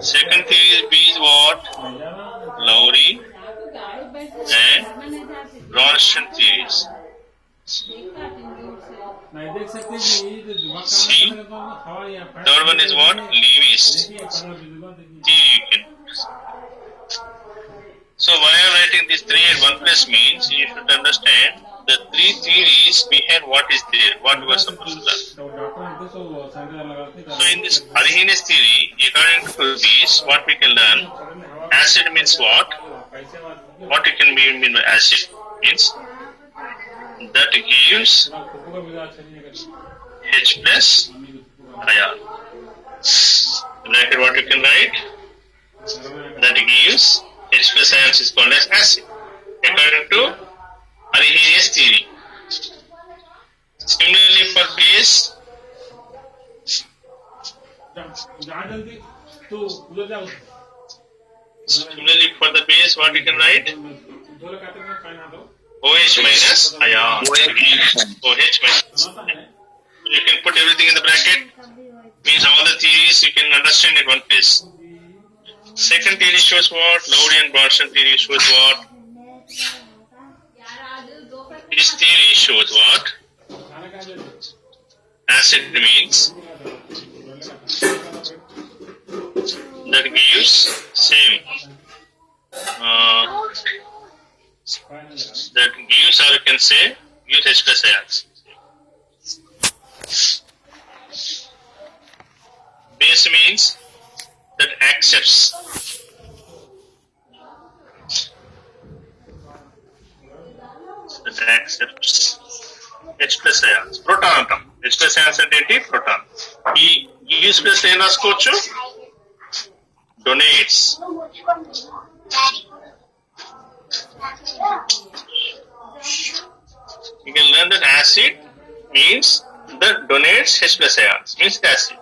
Second theory is B is what? Lowry and Bronston theories. C. Third one is what? Lewis theory. So why I am writing these three at one place means you should understand the three theories behind what is there, what we are supposed to learn. So in this Arrhenius theory, according to this, what we can learn, acid means what? What it can mean by acid means that gives H plus ion. Bracket what you can write? That gives H plus ions is called as acid, according to Arrhenius theory. Similarly for base, what we can write? OH minus ion. OH minus. You can put everything in the bracket. Means all the theories you can understand at one place. Second theory shows what? Lowry and Bronston theory shows what? This theory shows what? Acid means that gives same. That gives, or you can say, gives H plus ions. Base means that accepts. That accepts H plus ions. Proton antam. H plus ions అంటే ఏంటి? Proton. ఈ use plus ఏం రాసుకోవచ్చు? Donates. You can learn that acid means that donates H plus ions, means acid.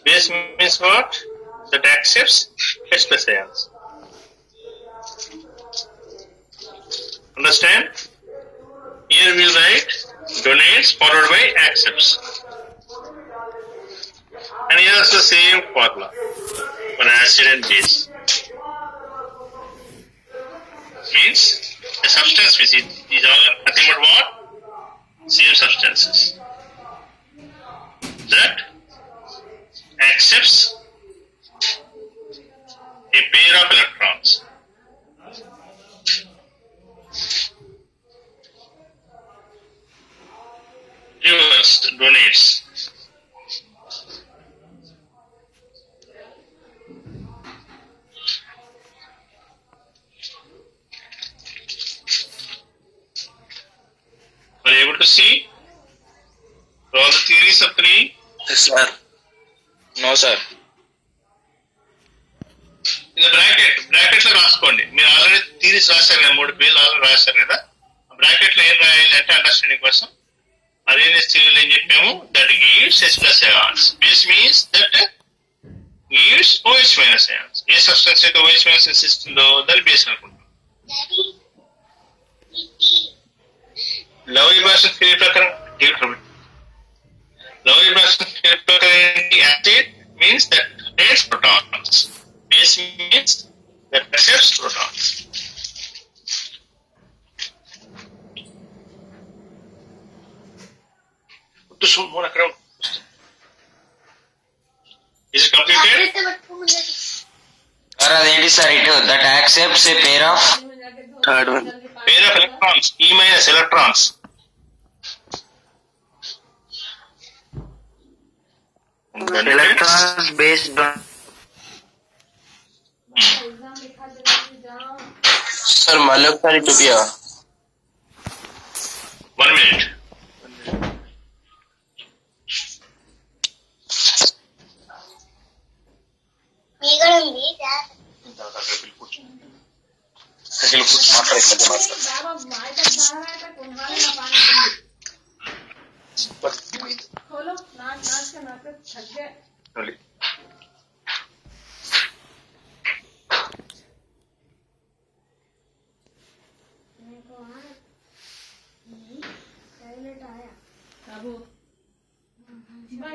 Base means what? That accepts H plus ions. Understand? Here we write donates followed by accepts. And here is the same formula for acid and base. Means a substance which is all nothing but what? Same substances. That accepts a pair of electrons. Reverse, donates. Are you able to see all the theories of three? Yes, sir. No, sir. In the bracket లో రాసుకోండి. మీరు already theories రాశారు కదా, 3 పేర్లు already రాశారు కదా. Bracket లో ఏం రాయాలి అంటే అండర్స్టాండింగ్ కోసం అరేనియస్ థియరీలో ఏం చెప్పాము? That gives H plus ions. This means that gives OH minus ions. A substance అయితే OH minus ఇస్తుందో దాన్ని బేస్ అనుకుంటాం. లౌరీ బ్రాన్స్టన్ థియరీ ప్రకారం acid means that takes protons. Base means that accepts protons. Is it completed? Sir, that sir, that accepts a pair of third one. Pair of electrons, E minus electrons. Electrons based on. Sir, మళ్ళీ ఒకసారి చూపియా. 1 minute.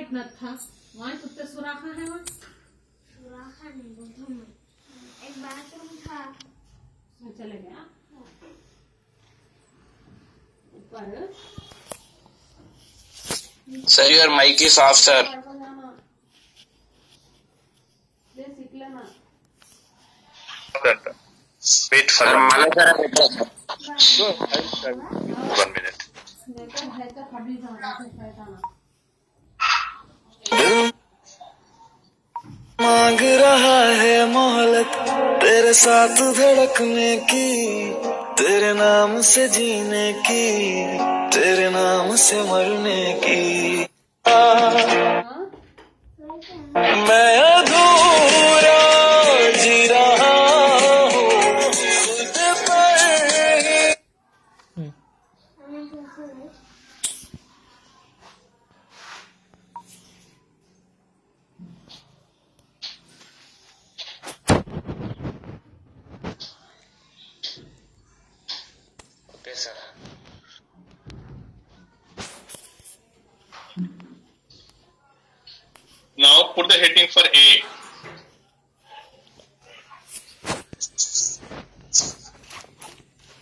इतना था वहाँ कुत्ते सुराखा है वहाँ एक bathroom था। चले गया ऊपर Sir, your mic is off, sir. सीख लेना Wait for Sir, one मला minute. जरा भेटा. 1 minute. देखो है तो खड़ी जाना शैताना मांग रहा है मोहलत तेरे साथ धड़कने की, तेरे नाम से जीने की, तेरे नाम से मरने की। मैं अधूरा जी रहा हूँ खुद पर। Okay, sir. Now put the heading for A.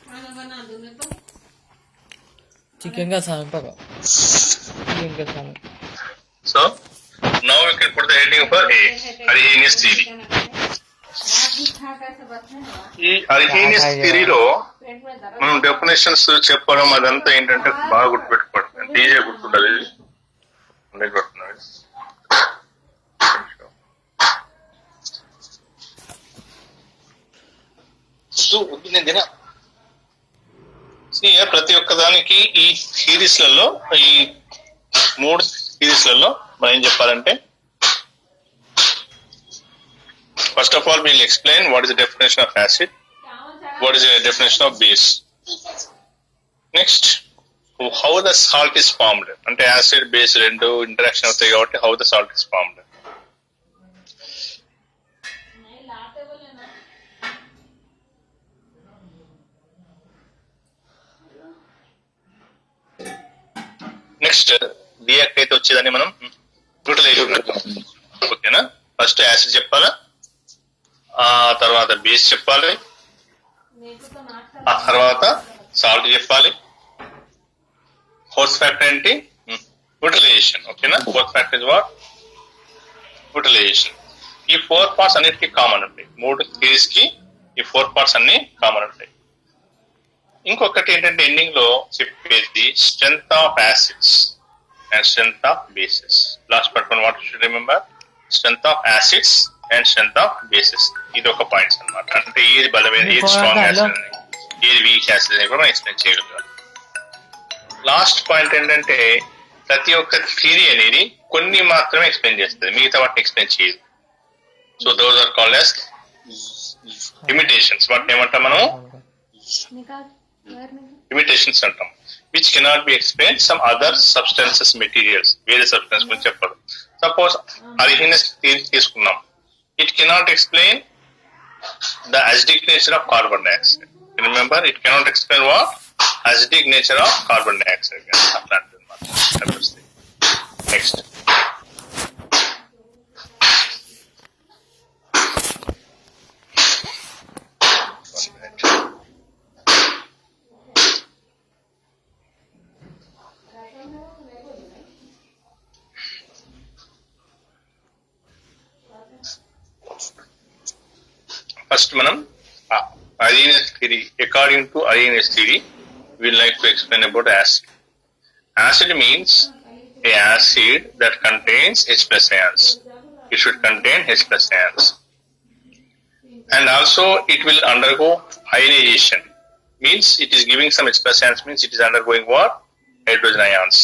खाना बना दूं मैं तो चिकन का स्वयंपाक चिकन का स्वयंपाक So now we can put the heading for A. Arrhenius theory. खा कैसे बचने ఈ అర్హీనియస్ థియరీలో पेट में दर्द మనం డెఫినేషన్స్ చెప్పడం అదంతా ఏంటంటే బాగా గుర్తుపెట్టుకోవడం ఈజీగా గుర్తుండదు ఇది. అందుకే కొడుతున్నాను. నేను తినా See, ప్రతి ఒక్క దానికి ఈ సిరీస్లలో ఈ 3 సిరీస్లలో మనం ఏం చెప్పాలంటే first of all we'll explain what is the definition of acid, what is the definition of base. Next, how the salt is formed. అంటే యాసిడ్ బేస్ రెండు ఇంటరాక్షన్ అవుతాయి కాబట్టి how the salt is formed. नहीं लाते बोले ना next react అయితే వచ్చేదాన్ని మనం న్యూట్రలైజేషన్ ఓకేనా. ఫస్ట్ యాసిడ్ చెప్పాలా, ఆ తర్వాత బేస్ చెప్పాలి, मेरे को तो नाश्ता ఆ తర్వాత సాల్ట్ చెప్పాలి. ఫోర్త్ ఫ్యాక్టర్ ఏంటి? న్యూట్రలైజేషన్. ఓకేనా. Fourth factor is what? Neutralisation. ఈ 4 పార్ట్స్ అన్నిటికీ కామన్ ఉంటాయి. 3 సిరీస్ కి ఈ 4 పార్ట్స్ అన్ని కామన్ ఉంటాయి. ఇంకొకటి ఏంటంటే ఎండింగ్ లో చెప్పేది strength of acids and strength of bases. Last part what should remember? Strength of acids and strength of bases. ఇది ఒక పాయింట్స్ అన్నమాట. అంటే ఏది బలమైన, ఏది స్ట్రాంగ్ యాసిడ్ అని, ఏది వీక్ యాసిడ్ అని కూడా మనం ఎక్స్ప్లెయిన్ చేయగలుగుతాం. లాస్ట్ పాయింట్ ఏంటంటే ప్రతి ఒక్క థియరీ అనేది కొన్ని మాత్రమే ఎక్స్ప్లెయిన్ చేస్తుంది, మిగతా వాటిని ఎక్స్ప్లెయిన్ చేయదు. So those are called as limitations. వాటిని ఏమంటాం మనం? निकाल बाहर निकाल। లిమిటేషన్స్ అంటాం. Which cannot be explain some other substances materials. వేరే సబ్స్టెన్స్ గురించి చెప్పదు. సపోజ్ అర్హీనియస్ తీసుకున్నాం. It cannot explain the acidic nature of carbon dioxide. Remember, it cannot explain what? Acidic nature of carbon dioxide. అట్లాంటిది అన్నమాట. Next first మనం Arrhenius theory. According to Arrhenius theory, we like to explain about acid. Acid means a acid that contains H plus ions. It should contain H plus ions. And also it will undergo ionization. Means it is giving some H plus ions, means it is undergoing what? Hydrogen ions.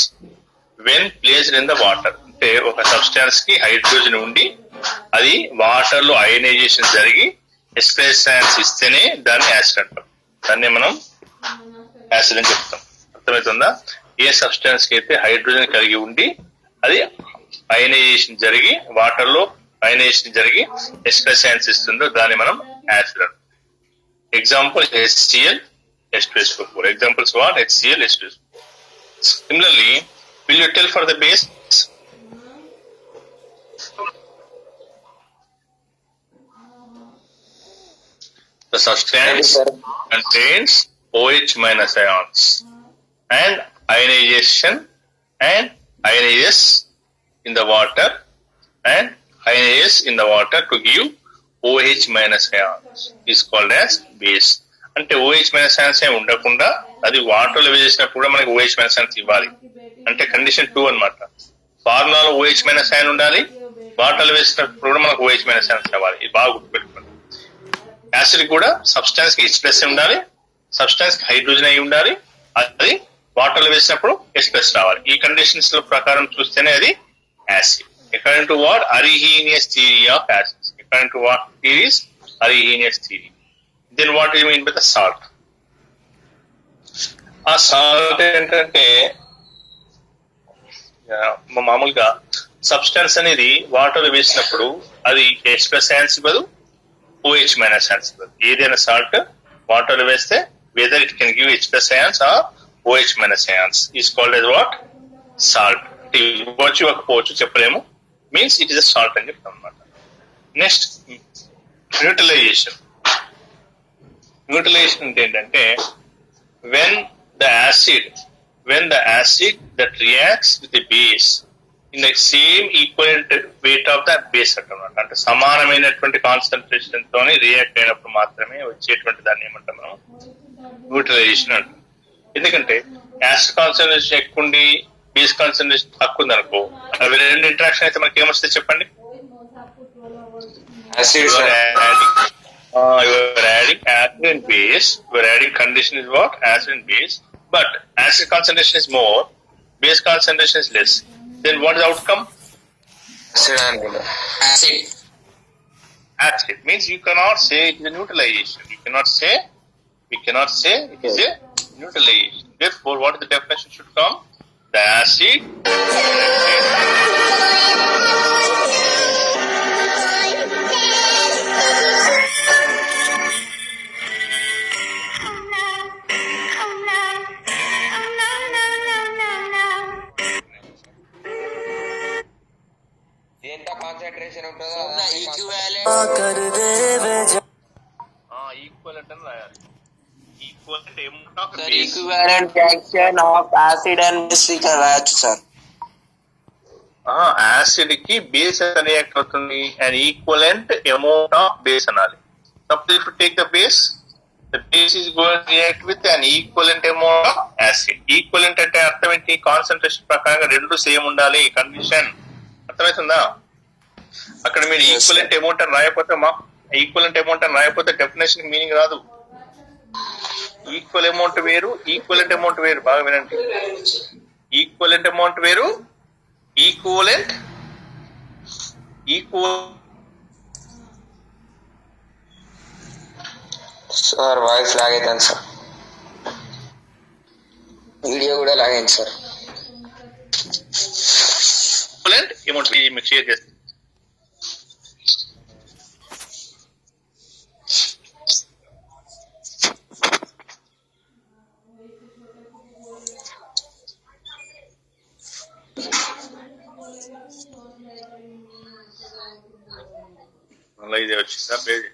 When placed in the water. అంటే ఒక substance కి hydrogen ఉండి అది water లో ionisation జరిగి H plus ions ఇస్తేనే దాన్ని acid అంటాం. దాన్ని మనం యాసిడ్ అని చెప్తాం. అర్థమవుతుందా? ఏ సబ్స్టాన్స్ కి అయితే హైడ్రోజన్ కలిగి ఉండి అది అయనైజేషన్ జరిగి వాటర్ లో అయనైజేషన్ జరిగి H plus ions ఇస్తుందో దాన్ని మనం యాసిడ్ అంటాం. Example HCl, H2SO4. Examples what? HCl, H2SO4. Similarly, will you tell for the base? The substance contains OH minus ions and ionization and ionizes in the water and ionizes in the water to give OH minus ions is called as base. అంటే OH minus ions ఏ ఉండకుండా అది water లో వేసినప్పుడు కూడా మనకి OH minus ions ఇవ్వాలి. అంటే condition 2 అన్నమాట. ఫార్ములాలో OH మైనస్ ion ఉండాలి, వాటర్ లో వేసినప్పుడు కూడా మనకు OH మైనస్ ions ఇవ్వాలి. ఇది బాగా గుర్తుపెట్టుకోండి. యాసిడ్ కూడా సబ్స్టాన్స్ కి H ప్లస్ ఉండాలి, సబ్స్టాన్స్ కి హైడ్రోజన్ అయి ఉండాలి, అది వాటర్ లో వేసినప్పుడు H ప్లస్ రావాలి. ఈ కండిషన్స్ ప్రకారం చూస్తేనే అది acid. According to what? Arrhenius theory of acids. According to what theories? Arrhenius theory. Then what do you mean by the salt? ఆ సాల్ట్ ఏంటంటే మామూలుగా సబ్స్టాన్స్ అనేది వాటర్ వేసినప్పుడు అది H ప్లస్ ions ఇవ్వదు, OH మైనస్ ions ఇవ్వదు. ఏదైనా salt water వేస్తే whether it can give H plus ions or OH minus ions is called as what? Salt. ఇవ్వచ్చు ఇవ్వకపోవచ్చు చెప్పలేము, means it is a salt అని చెప్తాం అనమాట. Next neutralisation. న్యూట్రలైజేషన్ అంటే ఏంటంటే when the acid that reacts with the base in the same equivalent weight of the base అంటున్నమాట. అంటే సమానమైనటువంటి కాన్సన్ట్రేషన్ తోని రియాక్ట్ అయినప్పుడు మాత్రమే వచ్చేటువంటి దాన్ని ఏమంటాం మనం న్యూట్రలైజేషన్ అంటాం. ఎందుకంటే యాసిడ్ కాన్సన్ట్రేషన్ ఎక్కువ ఉండి బేస్ కాన్సన్ట్రేషన్ తక్కువ ఉంది అనుకో, అవి రెండు ఇంటరాక్షన్ అయితే మనకి ఏమొస్తుంది చెప్పండి? Acid, sir. You are adding acid and base. Your adding condition is what? Acid and base. But acid concentration is more, base concentration is less. Then what is the outcome? Acid and acid. Acid means you cannot say it is a neutralization. We cannot say it is a neutralization. Therefore, what is the definition should come? The acid ఎంత concentration ఉంటుందో equivalent equivalent అని రాయాలి. Equivalent amount of equivalent fraction of acid and base ఇక్కడ రాయొచ్చు sir. Acid కి base ఎంత react అవుతుంది and equivalent amount of base అనాలి. Suppose if you take the base, the base is going to react with an equivalent amount of acid. Equivalent అంటే అర్థం ఏంటి? Concentration ప్రకారంగా రెండు సేమ్ ఉండాలి కండిషన్. అర్థమవుతుందా? అక్కడ మీరు ఈక్వలెంట్ అమౌంట్ అని రాయకపోతే డెఫినేషన్ మీనింగ్ రాదు. ఈక్వల్ అమౌంట్ వేరు, ఈక్వలెంట్ అమౌంట్ వేరు. బాగా వినండి, ఈక్వలెంట్ అమౌంట్ వేరు, ఈక్వలెంట్ సార్ వాయిస్ లాగైతాను సార్, వీడియో కూడా లాగైంది సార్. ఈక్వలెంట్ అమౌంట్ మీకు షేర్ చేస్తాను. మళ్ళీ ఇదే వచ్చిందా పేజ్?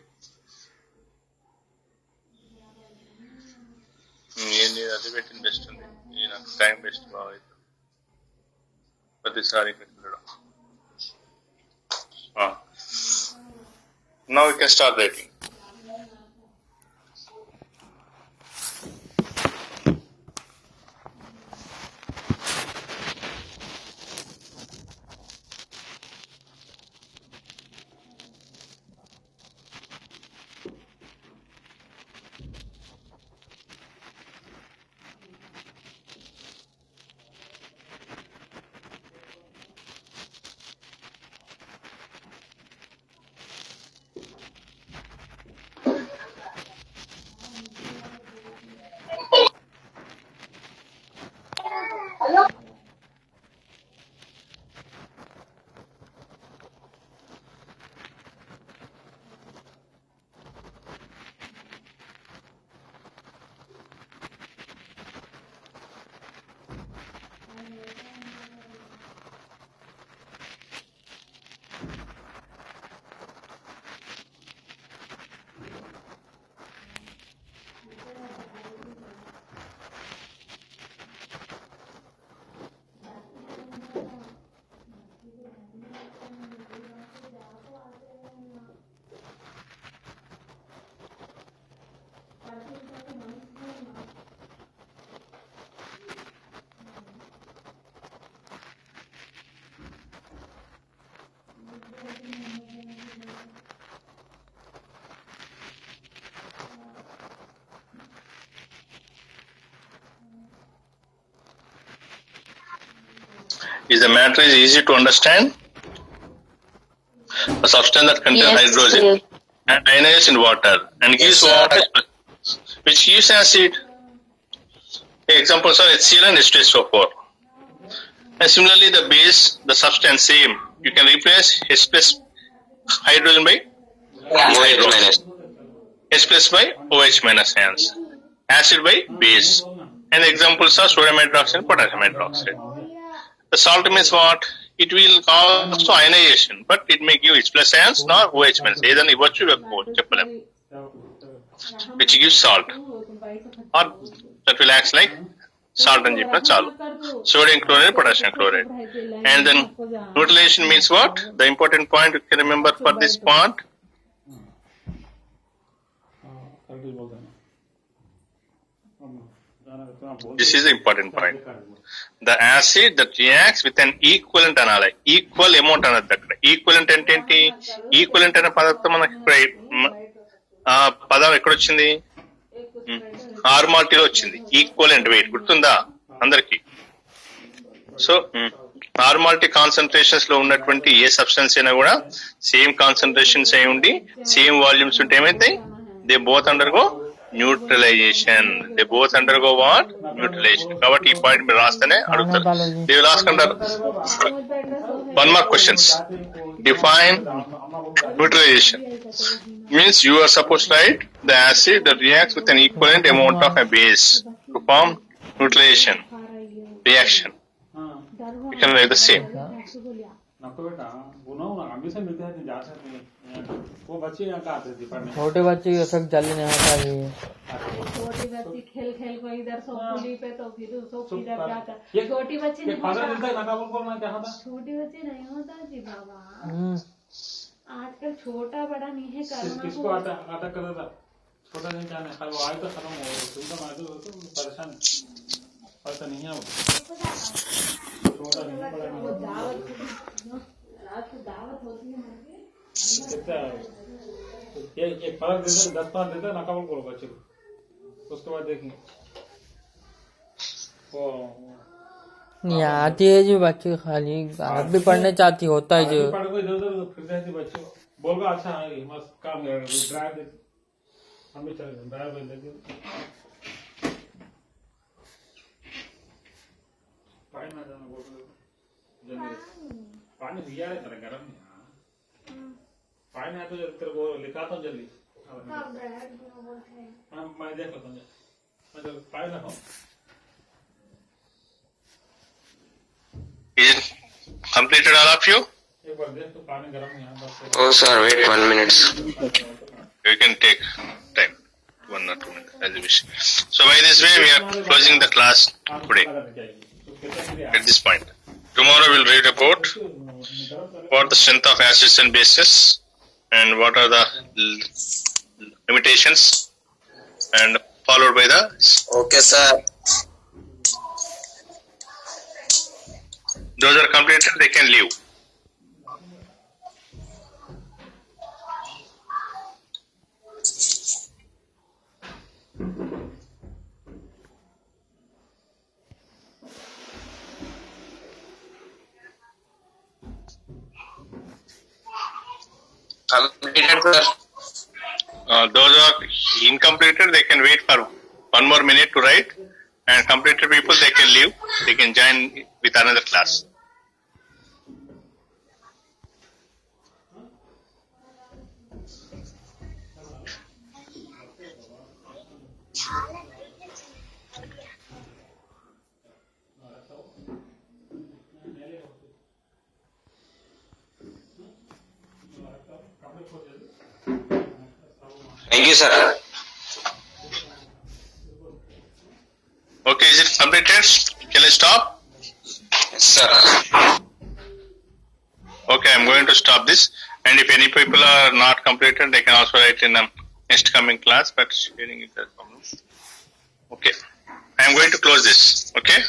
ఏంది అది పెట్టిన బెస్ట్ ఉంది, నాకు టైం బెస్ట్ బాగా అవుతుంది ప్రతిసారి ఇక్కడ చూడడం. Now we can start writing. Is the matter is easy to understand? A substance that contains Yes, hydrogen sir. and ionizes in water and gives sir. water, which gives acid. Examples are HCl and H2SO4. And similarly, the base, the substance same. You can replace H plus hydrogen by OH minus. H plus by OH minus ions. Acid by base. And examples are sodium hydroxide and potassium hydroxide. The salt means what? It will cause ionization, but it may give H plus ions nor OH minus. Either ఇవ్వచ్చు చెప్పలేం. Which gives salt. Or that will act like salt అని చెప్పిన చాలు. Sodium chloride, potassium chloride. And then neutralization means what? The important point you can remember for this point. This is the important point. The acid that reacts with an equivalent analyte. Equal amount అన్నది అక్కడ. Equivalent అంటే ఏంటి? Equivalent అనే పదార్థం మనకి పదం ఎక్కడొచ్చింది? నార్మాలిటీలో వచ్చింది. Equivalent wait గుర్తుందా అందరికి? సో నార్మాలిటీ కాన్సన్ట్రేషన్స్ లో ఉన్నటువంటి ఏ సబ్స్టెన్స్ అయినా కూడా సేమ్ కాన్సన్ట్రేషన్స్ అయి ఉండి సేమ్ వాల్యూమ్స్ ఉంటే ఏమైతాయి? They both undergo neutralization. They both undergo what? Neutralization. కాబట్టి ఈ పాయింట్ మీరు రాస్తేనే అడుగుతారు. They will ask under 1 mark questions. Define neutralization. Means you are supposed to write the acid that reacts with an equivalent amount of a base to form neutralization reaction. You can write the same. छोटे बच्चे की effect जल्दी नहीं होता है। छोटी बच्ची खेल खेल को इधर सो पुली पे तो फिर उसको इधर जाकर छोटी बच्ची नहीं होता, छोटी बच्ची नहीं होता जी बाबा। आजकल छोटा बड़ा नहीं है करना। किसको आता कर रहा छोटा नहीं जाने वो आए तो खत्म हो तुमको मार दो तो परेशान पता नहीं है वो छोटा नहीं बड़ा वो दावत रात को दावत होती है कितना एक फर्क देता 10-5 देता नकाबल करो बच्चे को उसके बाद देखेंगे वो नहीं आती है जो बच्चे खाली आप भी पढ़ने चाहती होता है जो पढ़ को इधर उधर फिर जाती बच्चे बोल को अच्छा है मस्त काम कर रहे ड्राइव दे हम भी चले ड्राइव दे देते पानी ना जाना बोल जल्दी पानी दिया है तेरा गर्म नहीं पानी है तो तेरे को लिखा तो जल्दी मैं देख लेता हूँ मैं पानी ना खाऊं Is it completed all of you? एक बार देख तो पानी गर्म नहीं है बस Oh sir, wait 1 minute. You can take time, 1 or 2 minutes as you wish. So by this way we are closing the class today at this point. Tomorrow we'll read about what the strength of acids and bases and what are the limitations, and followed by the Okay sir. those are completed they can leave. Completed sir. Those are incompleted they can wait for 1 more minute to write, and completed people they can leave, they can join with another class. Thank you sir. Okay, is it completed? Can I stop? Yes sir. Okay, I'm going to stop this, and if any people are not completed they can also write in the next coming class, but sharing is a problem. Okay, I'm going to close this. Okay.